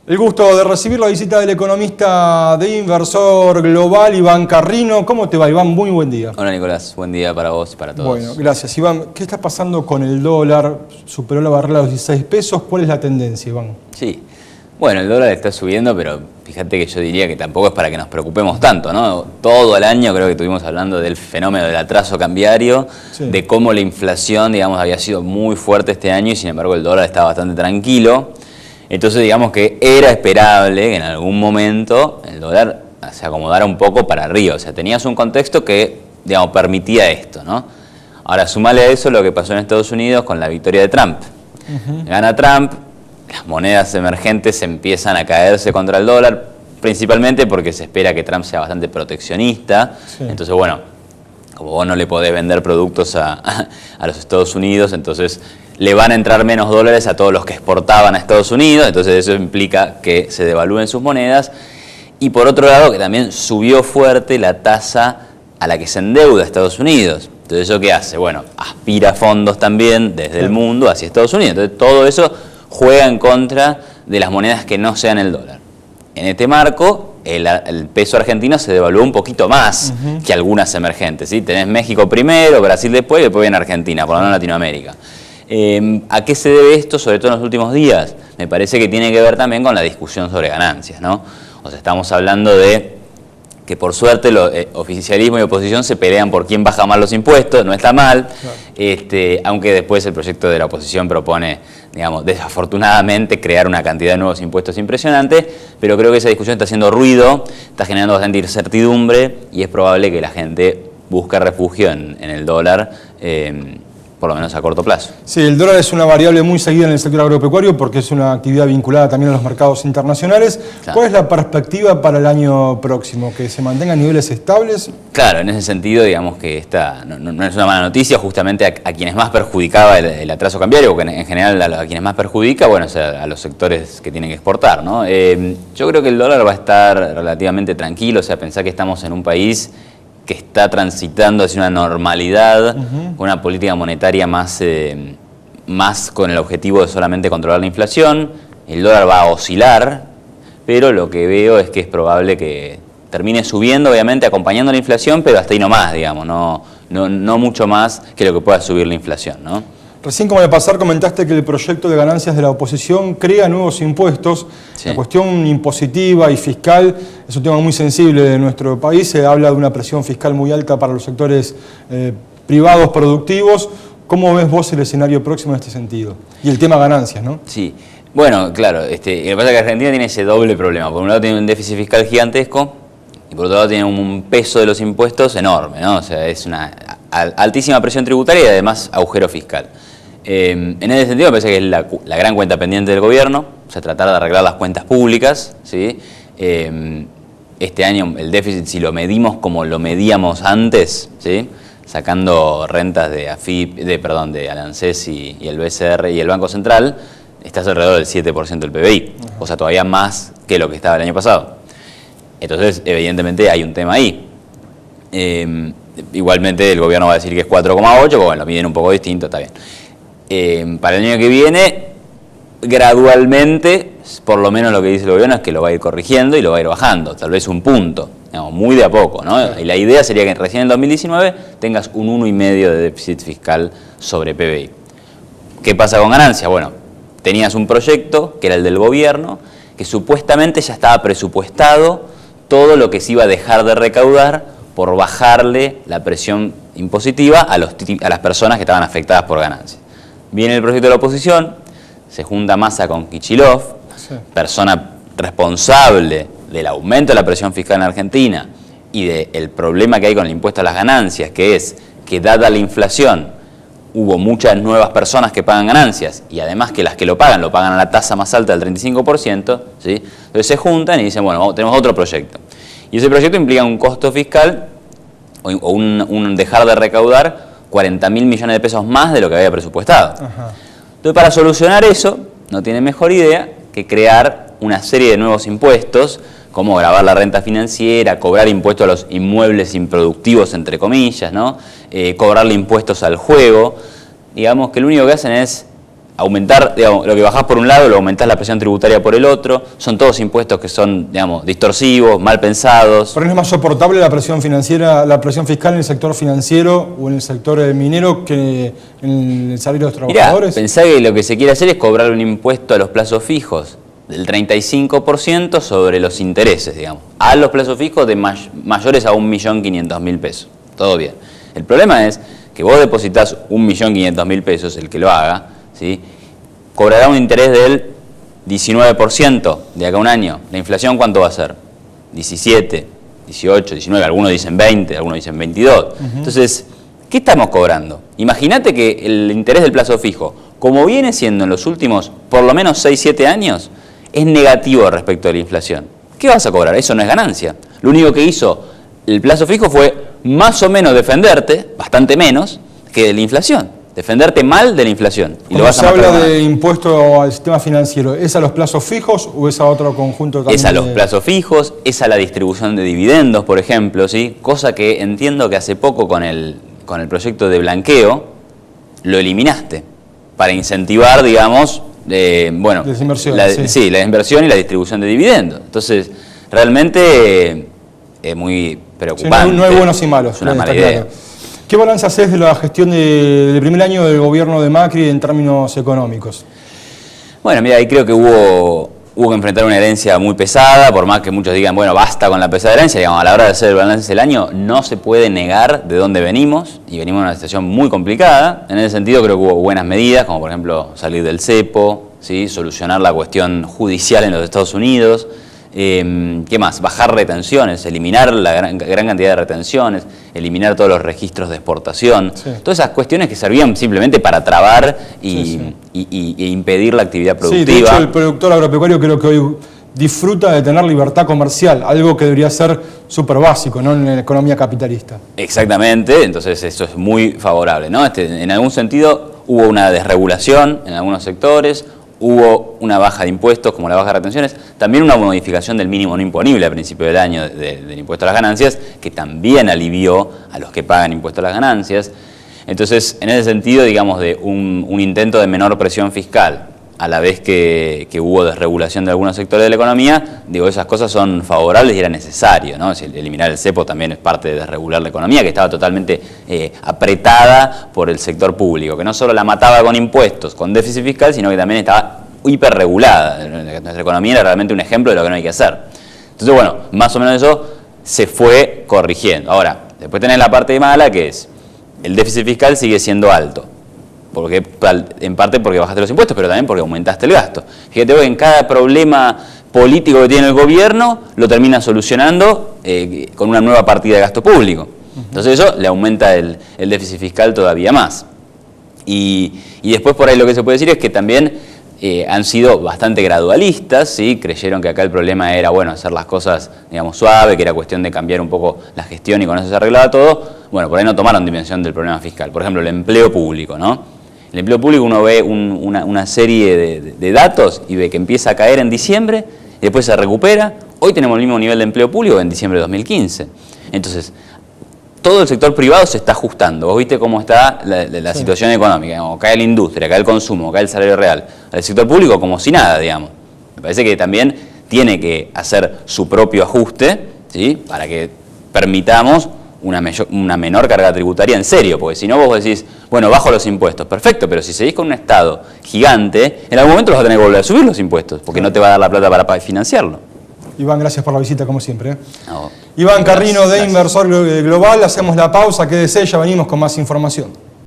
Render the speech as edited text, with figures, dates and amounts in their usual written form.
El gusto de recibir la visita del economista de Inversor Global, Iván Carrino. ¿Cómo te va, Iván? Muy buen día. Hola, Nicolás. Buen día para vos y para todos. Bueno, gracias, Iván. ¿Qué está pasando con el dólar? Superó la barrera de los 16 pesos. ¿Cuál es la tendencia, Iván? Sí. Bueno, el dólar está subiendo, pero fíjate que yo diría que tampoco es para que nos preocupemos tanto, ¿no? Todo el año creo que estuvimos hablando del fenómeno del atraso cambiario, sí, de cómo la inflación, digamos, había sido muy fuerte este año y sin embargo el dólar está bastante tranquilo. Entonces digamos que era esperable que en algún momento el dólar se acomodara un poco para arriba. O sea, tenías un contexto que, digamos, permitía esto, ¿no? Ahora, sumale a eso lo que pasó en Estados Unidos con la victoria de Trump. Gana Trump, las monedas emergentes empiezan a caerse contra el dólar, principalmente porque se espera que Trump sea bastante proteccionista. Sí. Entonces, bueno, como vos no le podés vender productos a los Estados Unidos, entonces le van a entrar menos dólares a todos los que exportaban a Estados Unidos, entonces eso implica que se devalúen sus monedas. Y por otro lado, que también subió fuerte la tasa a la que se endeuda Estados Unidos. Entonces, ¿eso qué hace? Bueno, aspira fondos también desde el mundo hacia Estados Unidos. Entonces, todo eso juega en contra de las monedas que no sean el dólar. En este marco, el peso argentino se devaluó un poquito más que algunas emergentes, ¿sí? Tenés México primero, Brasil después y después viene Argentina, por lo menos Latinoamérica. ¿A qué se debe esto, sobre todo en los últimos días? Me parece que tiene que ver también con la discusión sobre ganancias, ¿no? O sea, estamos hablando de que por suerte oficialismo y oposición se pelean por quién baja más los impuestos, no está mal, claro. Aunque después el proyecto de la oposición propone, digamos, desafortunadamente crear una cantidad de nuevos impuestos impresionante, pero creo que esa discusión está haciendo ruido, está generando bastante incertidumbre y es probable que la gente busque refugio en el dólar, por lo menos a corto plazo. Sí, el dólar es una variable muy seguida en el sector agropecuario porque es una actividad vinculada también a los mercados internacionales. Claro. ¿Cuál es la perspectiva para el año próximo? ¿Que se mantengan niveles estables? Claro, en ese sentido, digamos que esta no es una mala noticia, justamente a quienes más perjudicaba el atraso cambiario, porque en general a quienes más perjudica, bueno, o sea, a los sectores que tienen que exportar, ¿no? Yo creo que el dólar va a estar relativamente tranquilo, o sea, pensá que estamos en un país que está transitando hacia una normalidad, una política monetaria más con el objetivo de solamente controlar la inflación. El dólar va a oscilar, pero lo que veo es que es probable que termine subiendo, obviamente acompañando la inflación, pero hasta ahí nomás, digamos, no mucho más que lo que pueda subir la inflación, ¿no? Recién, como de pasar, comentaste que el proyecto de ganancias de la oposición crea nuevos impuestos. Sí. La cuestión impositiva y fiscal es un tema muy sensible de nuestro país. Se habla de una presión fiscal muy alta para los sectores privados productivos. ¿Cómo ves vos el escenario próximo en este sentido? Y el tema ganancias, ¿no? Sí. Bueno, claro, lo que pasa es que Argentina tiene ese doble problema. Por un lado tiene un déficit fiscal gigantesco y por otro lado tiene un peso de los impuestos enorme, ¿no? O sea, es una altísima presión tributaria y además agujero fiscal. En ese sentido me parece que es la gran cuenta pendiente del gobierno, o sea, tratar de arreglar las cuentas públicas, ¿sí? Este año el déficit, si lo medimos como lo medíamos antes, ¿sí? Sacando rentas de de ANSES y el BCR y el Banco Central, estás alrededor del 7% del PBI, o sea, todavía más que lo que estaba el año pasado. Entonces, evidentemente hay un tema ahí. Igualmente el gobierno va a decir que es 4,8, pues bueno, lo miden un poco distinto, está bien. Para el año que viene, gradualmente, por lo menos lo que dice el gobierno es que lo va a ir corrigiendo y lo va a ir bajando, tal vez un punto, digamos, muy de a poco, ¿no? Y la idea sería que recién en 2019 tengas un 1,5 de déficit fiscal sobre PBI. ¿Qué pasa con ganancias? Bueno, tenías un proyecto, que era el del gobierno, que supuestamente ya estaba presupuestado todo lo que se iba a dejar de recaudar por bajarle la presión impositiva a las personas que estaban afectadas por ganancias. Viene el proyecto de la oposición, se junta Massa con Kicillof, persona responsable del aumento de la presión fiscal en Argentina y del problema que hay con el impuesto a las ganancias, que es que dada la inflación hubo muchas nuevas personas que pagan ganancias y además que las que lo pagan a la tasa más alta del 35%, ¿sí? Entonces se juntan y dicen, bueno, tenemos otro proyecto. Y ese proyecto implica un costo fiscal o un dejar de recaudar 40.000 millones de pesos más de lo que había presupuestado. Entonces, para solucionar eso, no tiene mejor idea que crear una serie de nuevos impuestos, como gravar la renta financiera, cobrar impuestos a los inmuebles improductivos, entre comillas, ¿no? Cobrarle impuestos al juego. Digamos que lo único que hacen es aumentar, digamos, lo que bajás por un lado, lo aumentás la presión tributaria por el otro, son todos impuestos que son, digamos, distorsivos, mal pensados. ¿Pero no es más soportable la presión financiera, la presión fiscal en el sector financiero o en el sector minero que en el salario de los trabajadores? Mirá, pensá que lo que se quiere hacer es cobrar un impuesto a los plazos fijos del 35% sobre los intereses, digamos, a los plazos fijos de mayores a 1.500.000 pesos. Todo bien. El problema es que vos depositas 1.500.000 pesos, el que lo haga, ¿sí? Cobrará un interés del 19% de acá a un año. ¿La inflación cuánto va a ser? 17, 18, 19, algunos dicen 20, algunos dicen 22. Entonces, ¿qué estamos cobrando? Imagínate que el interés del plazo fijo, como viene siendo en los últimos por lo menos 6, 7 años, es negativo respecto a la inflación. ¿Qué vas a cobrar? Eso no es ganancia. Lo único que hizo el plazo fijo fue más o menos defenderte, bastante menos, que de la inflación. Defenderte mal de la inflación. Y Cuando se habla de impuesto al sistema financiero, ¿es a los plazos fijos o es a otro conjunto también? Es a los plazos fijos, es a la distribución de dividendos, por ejemplo, ¿sí? Cosa que entiendo que hace poco con el proyecto de blanqueo lo eliminaste para incentivar, digamos, bueno, la inversión y la distribución de dividendos. Entonces, realmente es muy preocupante. Sí, no hay buenos y malos. Es una mala idea. Claro. ¿Qué balance haces de la gestión del primer año del gobierno de Macri en términos económicos? Bueno, mira, ahí creo que hubo que enfrentar una herencia muy pesada, por más que muchos digan, bueno, basta con la pesada herencia, digamos, a la hora de hacer el balance del año no se puede negar de dónde venimos, y venimos en una situación muy complicada. En ese sentido creo que hubo buenas medidas, como por ejemplo salir del cepo, ¿sí? Solucionar la cuestión judicial en los Estados Unidos. ¿Qué más? Bajar retenciones, eliminar la gran cantidad de retenciones, eliminar todos los registros de exportación, todas esas cuestiones que servían simplemente para trabar e impedir la actividad productiva. Sí, de hecho el productor agropecuario creo que hoy disfruta de tener libertad comercial, algo que debería ser súper básico, ¿no?, en la economía capitalista. Exactamente, entonces eso es muy favorable, ¿no? En algún sentido hubo una desregulación en algunos sectores, hubo una baja de impuestos, como la baja de retenciones, también una modificación del mínimo no imponible a principio del año del impuesto a las ganancias, que también alivió a los que pagan impuesto a las ganancias. Entonces, en ese sentido, digamos, de un intento de menor presión fiscal, a la vez que hubo desregulación de algunos sectores de la economía, digo, esas cosas son favorables y era necesario, ¿no? Eliminar el cepo también es parte de desregular la economía, que estaba totalmente apretada por el sector público, que no solo la mataba con impuestos, con déficit fiscal, sino que también estaba hiperregulada. Nuestra economía era realmente un ejemplo de lo que no hay que hacer. Entonces, bueno, más o menos eso se fue corrigiendo. Ahora, después tenés la parte mala, que es el déficit fiscal sigue siendo alto. Porque, en parte porque bajaste los impuestos, pero también porque aumentaste el gasto. Fíjate vos, en cada problema político que tiene el gobierno, lo termina solucionando con una nueva partida de gasto público. Entonces eso le aumenta el déficit fiscal todavía más. Y después por ahí lo que se puede decir es que también han sido bastante gradualistas, ¿sí? Creyeron que acá el problema era, bueno, hacer las cosas, digamos, suave, que era cuestión de cambiar un poco la gestión y con eso se arreglaba todo. Bueno, por ahí no tomaron dimensión del problema fiscal. Por ejemplo, el empleo público, ¿no? El empleo público uno ve una serie de datos y ve que empieza a caer en diciembre y después se recupera. Hoy tenemos el mismo nivel de empleo público que en diciembre de 2015. Entonces, todo el sector privado se está ajustando. Vos viste cómo está la situación económica. Como cae la industria, cae el consumo, cae el salario real. El sector público como si nada, digamos. Me parece que también tiene que hacer su propio ajuste, ¿sí? Para que permitamos una menor carga tributaria en serio, porque si no vos decís, bueno, bajo los impuestos, perfecto, pero si seguís con un Estado gigante, en algún momento vas a tener que volver a subir los impuestos, porque no te va a dar la plata para financiarlo. Iván, gracias por la visita, como siempre. No, Iván Carrino, de Inversor Global, hacemos la pausa, quédese, ya venimos con más información.